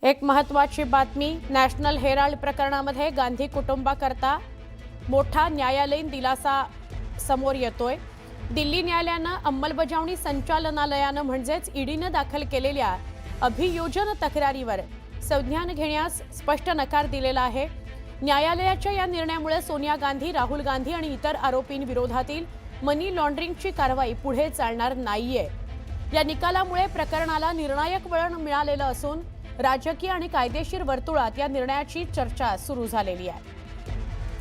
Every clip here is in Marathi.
एक महत्त्वाची बातमी नॅशनल हेराल्ड प्रकरणामध्ये गांधी कुटुंबाकरता मोठा न्यायालयीन दिलासा समोर येतोय। दिल्ली न्यायालयानं अंमलबजावणी संचालनालयानं म्हणजेच ईडीनं दाखल केलेल्या अभियोजन तक्रारीवर संज्ञान घेण्यास स्पष्ट नकार दिलेला आहे। न्यायालयाच्या या निर्णयामुळे सोनिया गांधी, राहुल गांधी आणि इतर आरोपींविरोधातील मनी लॉन्ड्रिंगची कारवाई पुढे चालणार नाहीये। या निकालामुळे प्रकरणाला निर्णायक वळण मिळालेलं असून राजकीय आणि कायदेशीर वर्तुळात या निर्णयाची चर्चा सुरू झालेली आहे।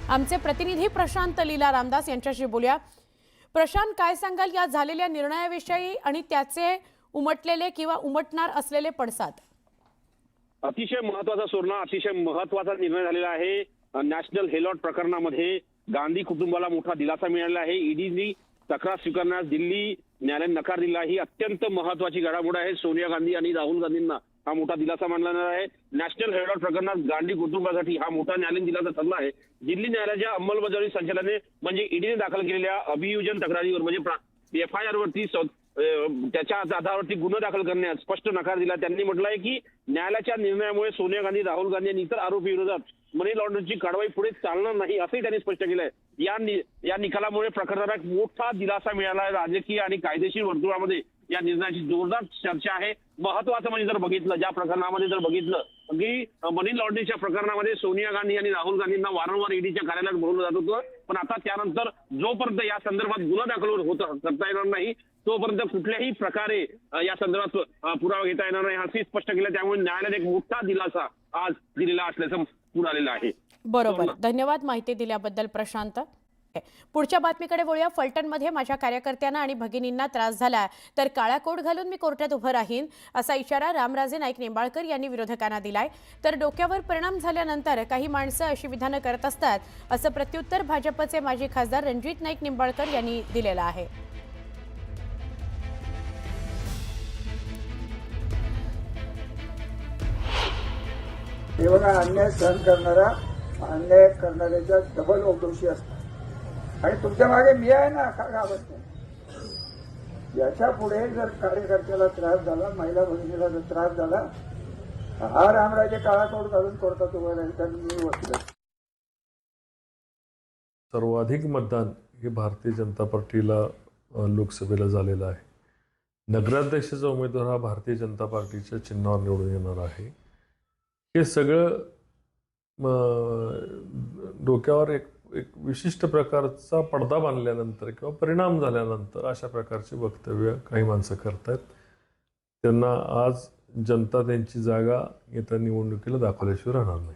आमचे प्रतिनिधी प्रशांत लीला रामदास यांच्याशी बोलूया। प्रशांत, काय सांगाल या झालेल्या निर्णयाविषयी आणि त्याचे उमटलेले किंवा उमटणार असलेले पडसाद? अतिशय महत्त्वाचा सुवर्ण, अतिशय महत्त्वाचा निर्णय झालेला आहे। नॅशनल हेराल्ड प्रकरणामध्ये गांधी कुटुंबाला मोठा दिलासा मिळाला आहे। ईडीने तक्रार स्वीकारण्यास दिल्ली न्यायालयाने नकार दिला। ही अत्यंत महत्त्वाची घडामोड आहे। सोनिया गांधी आणि राहुल गांधींना हा मोठा दिलासा मानला जाणार आहे। नॅशनल हेराल्ड प्रकरणात गांधी कुटुंबासाठी हा मोठा न्यायालयीन दिलासा ठरला आहे। दिल्ली न्यायालयाच्या अंमलबजावणी संचालनाने म्हणजे ईडीने दाखल केलेल्या अभियोजन तक्रारीवर म्हणजे FIR वरती त्याच्या आधारावरती गुन्हा दाखल करण्यास स्पष्ट नकार दिला। त्यांनी म्हटलंय की न्यायालयाच्या निर्णयामुळे सोनिया गांधी, राहुल गांधी आणि इतर आरोपी विरोधात मनी लॉन्ड्रिंगची कारवाई पुढे चालणार नाही असंही त्यांनी स्पष्ट केलंय। या निकालामुळे प्रकरणाला एक मोठा दिलासा मिळाला आहे। राजकीय आणि कायदेशीर वर्तुळामध्ये या निर्णयाची जोरदार चर्चा आहे। महत्त्वाचं म्हणजे जर बघितलं, ज्या प्रकरणामध्ये जर बघितलं की मनी लॉन्ड्रिंगच्या प्रकरणामध्ये सोनिया गांधी आणि राहुल गांधींना वारंवार ईडीच्या कार्यालयात बोलवलं जात होतं, पण आता त्यानंतर जोपर्यंत या संदर्भात गुन्हा दाखल करता येणार नाही तोपर्यंत कुठल्याही प्रकारे या संदर्भात पुरावा घेता येणार नाही असंही स्पष्ट केलं। त्यामुळे न्यायालयाने एक मोठा दिलासा आज दिलेला असल्याचं पुढे आलेलं आहे। बरोबर, धन्यवाद माहिती दिल्याबद्दल प्रशांत। पुढच्या बातमीकडे वळूया। फलटणमध्ये माझ्या कार्यकर्त्यांना आणि भगिनींना त्रास झाला तर काळा कोट घालून मी कोर्टात उभं राहीन असा इशारा रामराजे नाईक निंबाळकर यांनी विरोधकांना दिलाय। तर डोक्यावर परिणाम झाल्यानंतर काही माणसं अशी विधानं करत असतात असं प्रत्युत्तर भाजपचे माजी खासदार रणजित नाईक निंबाळकर यांनी दिलेलं आहे। अन्याय सहन करणारा अन्याय करणाऱ्याच्या डबल दोषी असतात आणि तुमच्या मागे मी आहे ना, का घाबरत नाही। याच्या पुढे जर कार्यकर्त्याला त्रास झाला, महिला भगिनीला जर त्रास झाला, हा रामराजे काळा कोट घालून कोर्टात उभं राहील तर मी वकील। सर्वाधिक मतदान हे भारतीय जनता पार्टीला लोकसभेला झालेलं आहे। नगराध्यक्षाचा उमेदवार हा भारतीय जनता पार्टीच्या चिन्हावर निवडून येणार आहे। हे सगळं डोक्यावर एक विशिष्ट प्रकारचा पडदा बांधल्यानंतर किंवा परिणाम झाल्यानंतर अशा प्रकारचे वक्तव्य काही माणसं करतात। त्यांना आज जनता त्यांची जागा येत्या निवडणुकीला दाखवल्याशिवाय राहणार नाही।